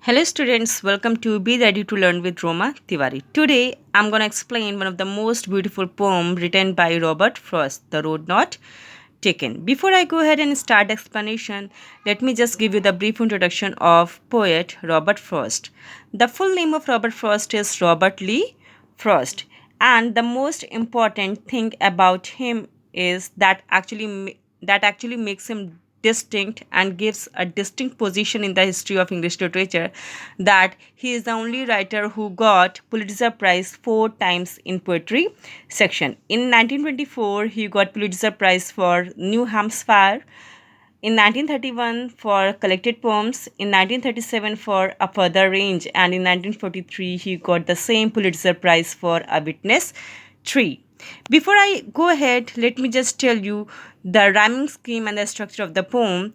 Hello students, welcome to Be Ready to Learn with Roma Tiwari. Today I'm going to explain one of the most beautiful poem written by Robert Frost, The Road Not Taken. Before I go ahead and start the explanation, let me just give you the brief introduction of poet Robert Frost. The full name of Robert Frost is Robert Lee Frost, and the most important thing about him is that actually makes him distinct and gives a distinct position in the history of English literature, that he is the only writer who got Pulitzer Prize 4 times in poetry section. In 1924 he got Pulitzer Prize for New Hampshire, in 1931 for collected poems, in 1937 for A Further Range, and in 1943 he got the same Pulitzer Prize for A Witness Tree. Before I go ahead, let me just tell you the rhyming scheme and the structure of the poem.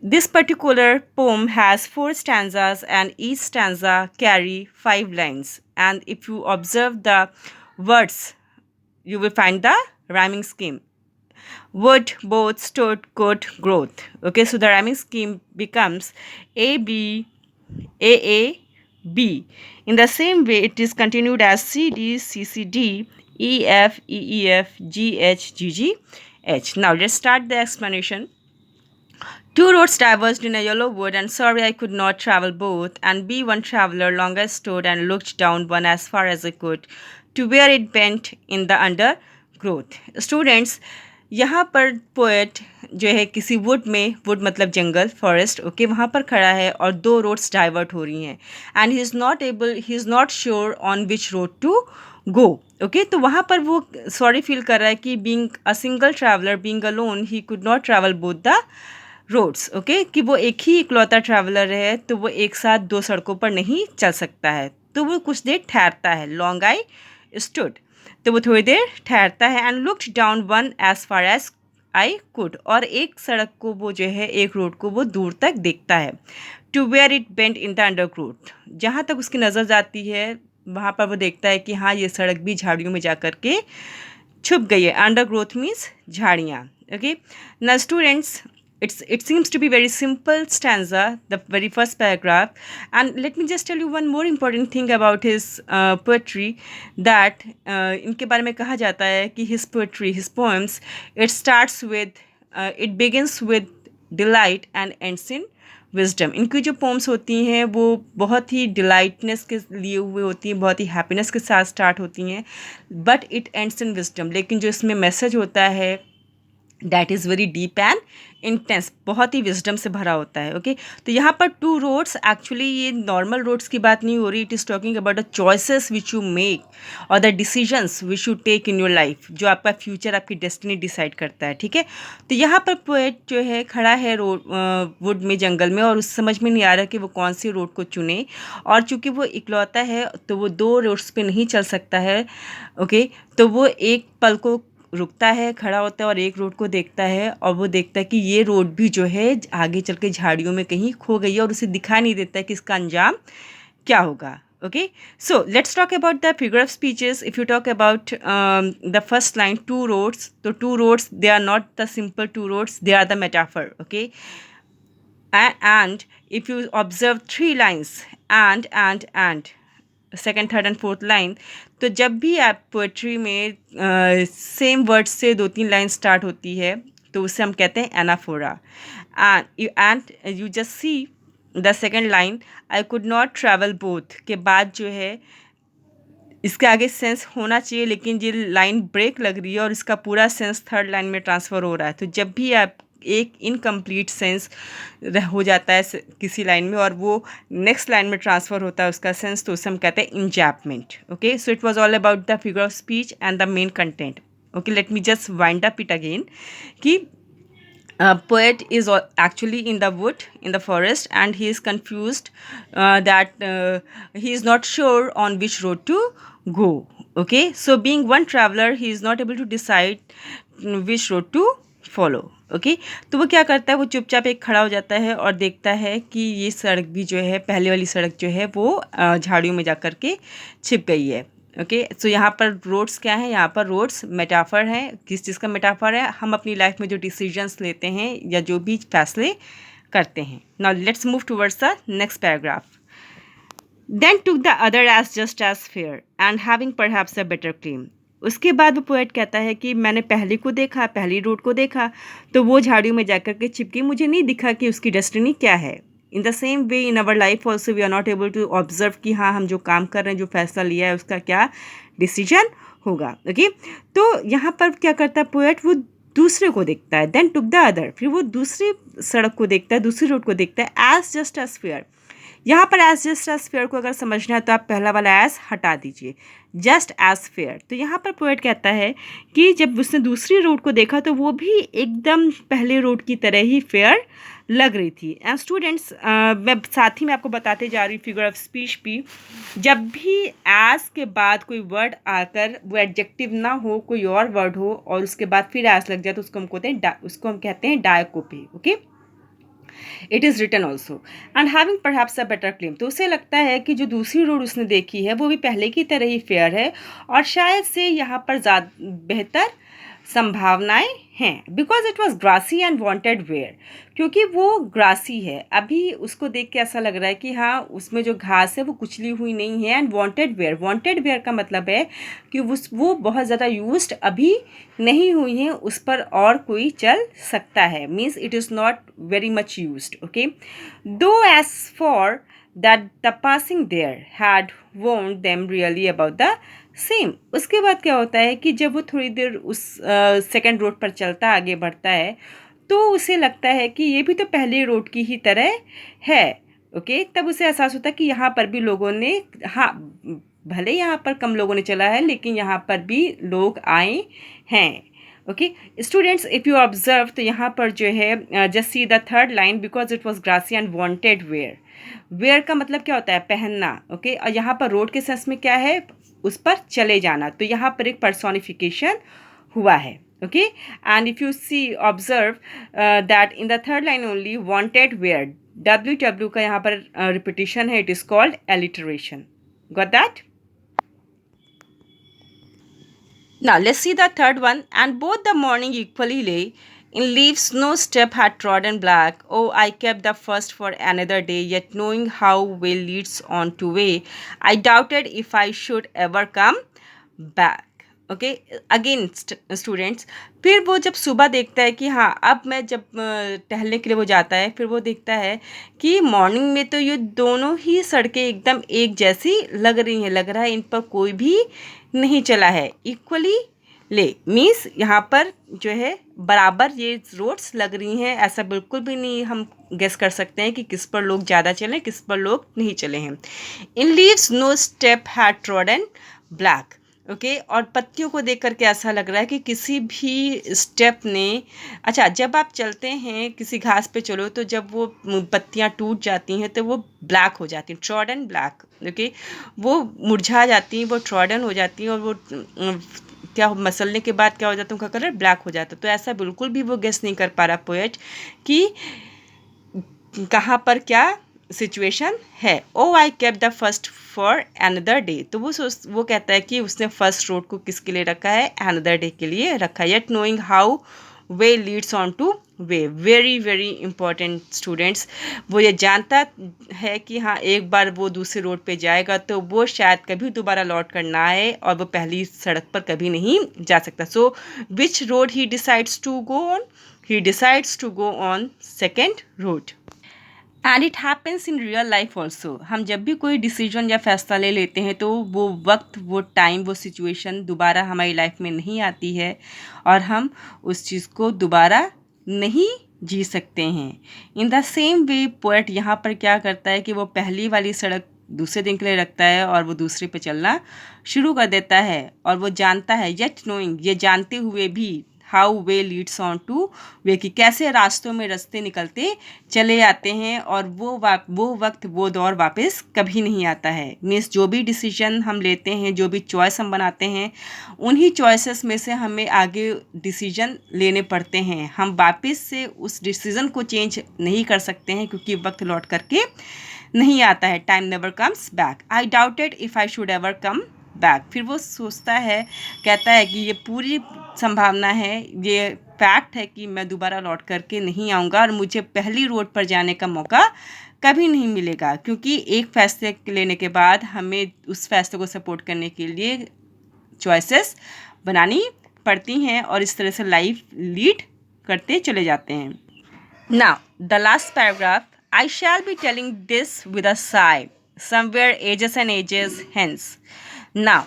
This particular poem has 4 stanzas and each stanza carry 5 lines. And if you observe the words, you will find the rhyming scheme. Would, both, stood, could, growth. Okay, so the rhyming scheme becomes A, B, A, B. In the same way, it is continued as C, D, C, C, D, E, F, E, F, G, H, G, G, H. Now let's start the explanation. Two roads diverged in a yellow wood, and sorry I could not travel both. And be one traveler long I stood and looked down one as far as I could, to where it bent in the undergrowth. Students, यहाँ पर poet जो है किसी would में, would मतलब जंगल, forest, okay, वहाँ पर खड़ा है और 2 रोड्स डाइवर्ट हो रही हैं and he is not sure on which road to go. Okay, तो वहाँ पर वो सॉरी फील कर रहा है कि being a single traveller, being alone, he could not travel both the roads. Okay, कि वो एक ही इकलौता ट्रैवलर है तो वो एक साथ 2 सड़कों पर नहीं चल सकता है. तो वो कुछ देर ठहरता है. लॉन्ग आई स्टूड, तो वो थोड़ी देर ठहरता है. And looked down one as far as I could, और एक सड़क को वो जो है, एक रोड को वो दूर तक देखता है. To where it bent in the undergrowth, जहाँ तक उसकी नज़र जाती है वहाँ पर वो देखता है कि हाँ, ये सड़क भी झाड़ियों में जा कर के छुप गई है. अंडरग्रोथ मीन्स झाड़ियाँ. ओके, ना students, it seems to be very simple stanza, the very first paragraph. And let me just tell you one more important thing about his poetry, that इनके बारे में कहा जाता है कि his poetry, his poems, it begins with delight and ends in wisdom. इनकी जो poems होती हैं वो बहुत ही डिलाइटनेस के लिए हुए होती हैं, बहुत ही हैप्पीनेस के साथ स्टार्ट होती हैं, but it ends in wisdom. लेकिन जो इसमें मैसेज होता है that is very deep and intense, बहुत ही विजडम से भरा होता है. ओके, तो यहाँ पर 2 रोड्स, एक्चुअली ये नॉर्मल रोड्स की बात नहीं हो रही. It is talking about the choices which you make और the decisions which you take in your life, जो आपका फ्यूचर, आपकी डेस्टिनी डिसाइड करता है. ठीक है, तो यहाँ पर पोएट जो है खड़ा है वुड में, जंगल में, और उस समझ में नहीं आ रहा कि वो कौन सी रोड को चुने. और चूँकि वो इकलौता है तो वो 2 रोड्स पे नहीं चल सकता है. ओके, तो वो एक पल को रुकता है, खड़ा होता है और एक रोड को देखता है, और वो देखता है कि ये रोड भी जो है आगे चल के झाड़ियों में कहीं खो गई है और उसे दिखाई नहीं देता है कि इसका अंजाम क्या होगा. Okay, so let's talk about the figure of speeches. If you talk about the first line, 2 roads, तो 2 roads, they are not the simple 2 roads, they are the metaphor. Okay, and if you observe 3 lines, and second, third and fourth line, तो जब भी आप poetry में same word से 2-3 line start होती है तो उसे हम कहते हैं anaphora. And you just see the second line, I could not travel both के बाद जो है इसके आगे सेंस होना चाहिए, लेकिन ये लाइन ब्रेक लग रही है और इसका पूरा सेंस थर्ड लाइन में ट्रांसफ़र हो रहा है. तो जब भी आप एक इनकम्प्लीट सेंस हो जाता है किसी लाइन में और वो नेक्स्ट लाइन में ट्रांसफ़र होता है उसका सेंस, तो उसे हम कहते हैं enjambment. Okay, so it was all about the figure of speech and the main content. Okay, let me just wind up it again कि poet is actually in the wood, in the forest, and he is confused that he is not sure on which road to go. Okay, so being one traveler, he is not able to decide which road to follow. Okay, तो वो क्या करता है, वो चुपचाप एक खड़ा हो जाता है और देखता है कि ये सड़क भी जो है, पहले वाली सड़क जो है वो झाड़ियों में जा कर के छिप गई है. ओके, सो यहाँ पर रोड्स क्या हैं, यहाँ पर रोड्स मेटाफर हैं. किस चीज़ का मेटाफर है? हम अपनी लाइफ में जो डिसीजंस लेते हैं या जो भी फैसले करते हैं. Now let's move towards the next paragraph. Then took the other as just as fair and having perhaps a better claim. उसके बाद वो पोएट कहता है कि मैंने पहली को देखा, पहली रोड को देखा, तो वो झाड़ियों में जाकर के चिपकी, मुझे नहीं दिखा कि उसकी डेस्टिनी क्या है। In the same way in our life also we are not able to observe कि हाँ हम जो काम कर रहे हैं, जो फैसला लिया है, उसका क्या डिसीजन होगा। ओके, तो यहाँ पर क्या करता है पोएट, वो दूसरे को देखता है। देन टुक द अदर, फिर वो दूसरी सड़क को देखता है, दूसरी रोड को देखता है, एज जस्ट एज फेयर। यहाँ पर एज जस्ट एज फेयर को अगर समझना है तो आप पहला वाला एज हटा दीजिए, जस्ट एज फेयर। तो यहाँ पर पोएट कहता है कि जब उसने दूसरी रोड को देखा तो वो भी एकदम पहले रोड की तरह ही फेयर लग रही थी। एंड स्टूडेंट्स, मैं साथ ही में आपको बताते जा रही हूँ फिगर ऑफ स्पीच भी, जब भी एज के बाद कोई वर्ड आकर वो एडजेक्टिव ना हो, कोई और वर्ड हो और उसके बाद फिर एज लग जाए तो उसको हम कहते हैं diacope. Okay, it is written also and having perhaps a better claim. तो उसे लगता है कि जो दूसरी रोड उसने देखी है वो भी पहले की तरह ही फेयर है और शायद से यहाँ पर ज़्यादा बेहतर संभावनाएं हैं, because it was grassy and wanted wear, क्योंकि वो ग्रासी है। अभी उसको देख के ऐसा लग रहा है कि हाँ उसमें जो घास है वो कुचली हुई नहीं है। एंड वॉन्टेड वेयर का मतलब है कि वो बहुत ज़्यादा यूज्ड अभी नहीं हुई है, उस पर और कोई चल सकता है, means it is not very much used. Okay, though as for that the passing there had वॉन्ट them really about the same. उसके बाद क्या होता है कि जब वो थोड़ी देर उस सेकंड रोड पर चलता आगे बढ़ता है तो उसे लगता है कि ये भी तो पहले रोड की ही तरह है। ओके, तब उसे एहसास होता है कि यहाँ पर भी लोगों ने, हाँ भले यहाँ पर कम लोगों ने चला है लेकिन यहाँ पर भी लोग आए हैं। Okay students, if you observe तो यहाँ पर जो है just see the third line, because it was grassy and wanted wear. Wear का मतलब क्या होता है, पहनना। ओके, और यहाँ पर रोड के सेंस में क्या है, उस पर चले जाना, तो यहाँ पर एक पर्सोनिफिकेशन हुआ है। Okay, and if you see observe that in the third line only wanted wear, W का यहाँ पर रिपीटिशन है, it is called alliteration. Got that? Now let's see the third one. And both the morning equally lay in leaves, no step had trodden black. Oh, I kept the first for another day, yet knowing how way leads on to way, I doubted if I should ever come back. Okay, again students, फिर वो जब सुबह देखता है कि हाँ अब मैं जब टहलने के लिए वो जाता है, फिर वो देखता है कि मॉर्निंग में तो ये दोनों ही सड़कें एकदम एक जैसी लग रही हैं, लग रहा है इन पर कोई भी नहीं चला है। इक्वली ले मीन्स यहाँ पर जो है बराबर ये रोड्स लग रही हैं, ऐसा बिल्कुल भी नहीं हम गेस कर सकते हैं कि किस पर लोग ज़्यादा चले, किस पर लोग नहीं चले हैं। In leaves no step had trodden black. Okay, और पत्तियों को देख करके ऐसा लग रहा है कि किसी भी स्टेप ने, अच्छा जब आप चलते हैं किसी घास पे चलो तो जब वो पत्तियां टूट जाती हैं तो वो ब्लैक हो जाती हैं, ट्रॉडन ब्लैक। ओके, वो मुरझा जाती हैं, वो ट्रॉडन हो जाती हैं और वो क्या मसलने के बाद क्या हो जाता है, उनका कलर ब्लैक हो जाता है। तो ऐसा बिल्कुल भी वो गेस नहीं कर पा रहा पोएट कि कहाँ पर क्या सिचुएशन है। Oh I kept the first for another day, तो वो कहता है कि उसने फर्स्ट रोड को किसके लिए रखा है, अनदर डे के लिए रखा है। Yet knowing how way Leeds on two way, very very important students, वो ये जानता है कि हाँ एक बार वो दूसरे रोड पे जाएगा तो वो शायद कभी दोबारा लौट कर ना आए और वो पहली सड़क पर कभी नहीं जा सकता। So which road he decides to go on, he decides to go on second road. And it happens in real life also. हम जब भी कोई डिसीजन या फैसला ले लेते हैं तो वो वक्त, वो टाइम, वो सिचुएशन दोबारा हमारी लाइफ में नहीं आती है और हम उस चीज़ को दोबारा नहीं जी सकते हैं। इन द सेम वे पोएट यहाँ पर क्या करता है कि वो पहली वाली सड़क दूसरे दिन के लिए रखता है और वो दूसरे पे चलना शुरू कर देता है और वो जानता है, येट नोइंग, ये जानते हुए भी, how way Leeds on two way, कि कैसे रास्तों में रास्ते निकलते चले आते हैं और वो वक्त, वो दौर वापस कभी नहीं आता है। मीन्स जो भी डिसीजन हम लेते हैं, जो भी चॉइस हम बनाते हैं, उन्हीं चॉइसेस में से हमें आगे डिसीजन लेने पड़ते हैं। हम वापस से उस डिसीजन को चेंज नहीं कर सकते हैं क्योंकि वक्त लौट करके नहीं आता है। Time never comes back. I doubted if I should ever come back. फिर वो सोचता है, कहता है कि ये पूरी संभावना है, ये फैक्ट है कि मैं दोबारा लौट करके नहीं आऊँगा और मुझे पहली रोड पर जाने का मौका कभी नहीं मिलेगा, क्योंकि एक फैसले लेने के बाद हमें उस फैसले को सपोर्ट करने के लिए चॉइसेस बनानी पड़ती हैं और इस तरह से लाइफ लीड करते चले जाते हैं. Now, the last paragraph, I shall be telling this with a sigh, somewhere ages and ages hence. Now,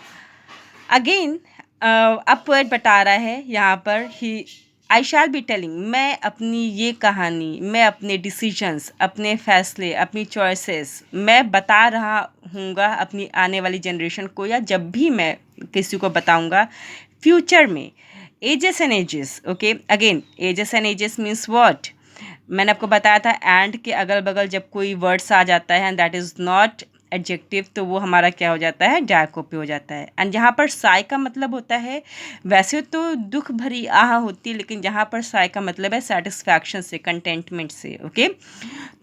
again, अब पोएट बता रहा है यहाँ पर आई शैल बी टेलिंग, मैं अपनी ये कहानी, मैं अपने डिसीजंस, अपने फैसले, अपनी चॉइसेस मैं बता रहा हूँगा अपनी आने वाली जनरेशन को, या जब भी मैं किसी को बताऊँगा फ्यूचर में. Ages and ages, okay, again ages and ages means what. मैंने आपको बताया था एंड के अगल बगल जब कोई वर्ड्स आ जाता है and that is not adjective, तो वो हमारा क्या हो जाता है, डायकोपी हो जाता है. एंड यहाँ पर साई का मतलब होता है, वैसे तो दुख भरी आह होती है, लेकिन यहाँ पर साई का मतलब है सेटिस्फैक्शन से, कंटेंटमेंट से. ओके,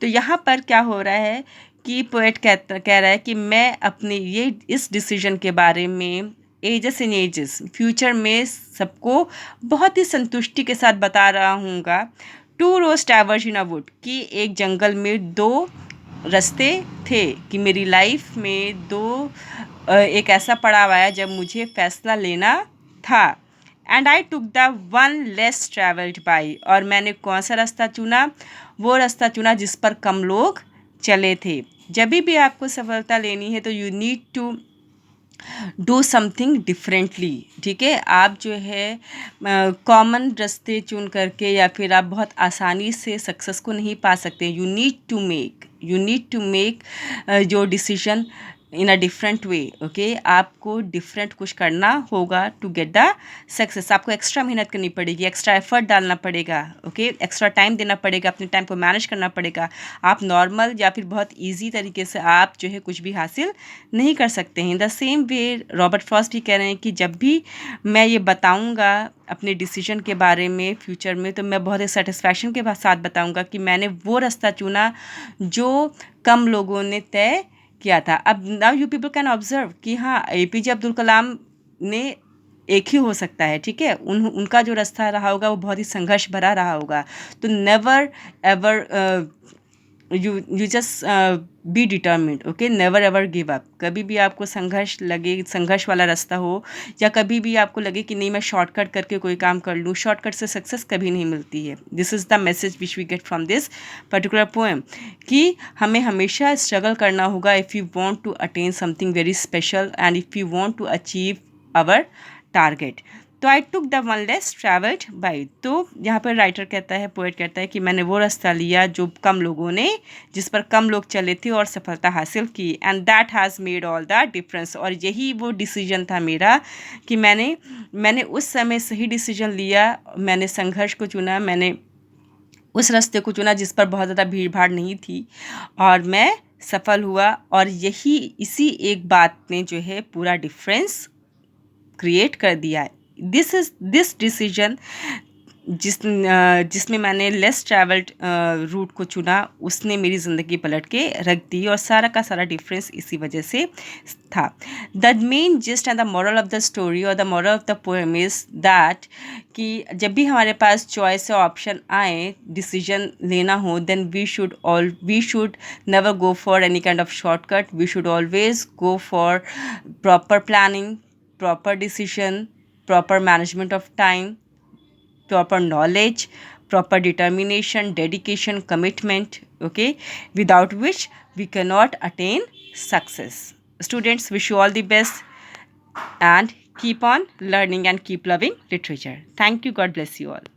तो यहाँ पर क्या हो रहा है कि पोएट कह रहा है कि मैं अपने ये इस डिसीजन के बारे में एजेस इन एजेस, फ्यूचर में सबको बहुत ही संतुष्टि के साथ बता रहा हूँगा. Two roads diverged in a wood, कि एक जंगल में दो रास्ते थे, कि मेरी लाइफ में एक ऐसा पड़ाव आया जब मुझे फैसला लेना था. And I took the one less travelled by, और मैंने कौन सा रास्ता चुना, वो रास्ता चुना जिस पर कम लोग चले थे. जब भी आपको सफलता लेनी है तो you need to do something differently. ठीक है, आप जो है कॉमन रास्ते चुन करके या फिर आप बहुत आसानी से सक्सेस को नहीं पा सकते. You need to make your decision in a different way. Okay, आपको डिफरेंट कुछ करना होगा टू गेट द सक्सेस. आपको एक्स्ट्रा मेहनत करनी पड़ेगी, एक्स्ट्रा एफर्ट डालना पड़ेगा. ओके, एक्स्ट्रा टाइम देना पड़ेगा, अपने टाइम को मैनेज करना पड़ेगा. आप नॉर्मल या फिर बहुत ईजी तरीके से आप जो है कुछ भी हासिल नहीं कर सकते हैं. The same way Robert Frost भी कह रहे हैं कि जब भी मैं ये बताऊँगा अपने डिसीजन के बारे में फ्यूचर में, तो मैं बहुत ही सेटिस्फैक्शन के साथ बताऊँगा कि मैंने वो रास्ता चुना जो कम लोगों ने तय किया था. अब now you people can observe कि हाँ, एपीजे अब्दुल कलाम ने एक ही हो सकता है. ठीक है, उनका जो रास्ता रहा होगा वो बहुत ही संघर्ष भरा रहा होगा. तो never ever you just be determined. Okay, never ever give up. कभी भी आपको संघर्ष लगे, संघर्ष वाला रास्ता हो, या कभी भी आपको लगे कि नहीं मैं शॉर्टकट करके कोई काम कर लूँ, शॉर्टकट से सक्सेस कभी नहीं मिलती है. This is the message which we get from this particular poem, कि हमें हमेशा स्ट्रगल करना होगा if you want to attain something very special and if you want to achieve our target. तो I took the one less travelled by. तो यहाँ पर writer कहता है, पोएट कहता है कि मैंने वो रास्ता लिया जो कम लोगों ने, जिस पर कम लोग चले थे और सफलता हासिल की. And that has made all the difference. और यही वो डिसीजन था मेरा कि मैंने उस समय सही डिसीजन लिया, मैंने संघर्ष को चुना, मैंने उस रास्ते को चुना जिस पर बहुत ज़्यादा भीड़ भाड़ नहीं थी, और मैं सफल हुआ. और इसी एक बात ने जो है पूरा डिफरेंस क्रिएट कर दिया है. दिस डिसीजन जिसमें मैंने लेस ट्रैवल्ड रूट को चुना, उसने मेरी ज़िंदगी पलट के रख दी, और सारा का सारा डिफरेंस इसी वजह से था. The main gist and the moral of the story और the moral of the poem is that, कि जब भी हमारे पास चॉइस या ऑप्शन आए, डिसीजन लेना हो, then we should never go for any kind of shortcut. We should always go for proper planning, proper decision, proper management of time, proper knowledge, proper determination, dedication, commitment, okay, without which we cannot attain success. Students, wish you all the best and keep on learning and keep loving literature. Thank you. God bless you all.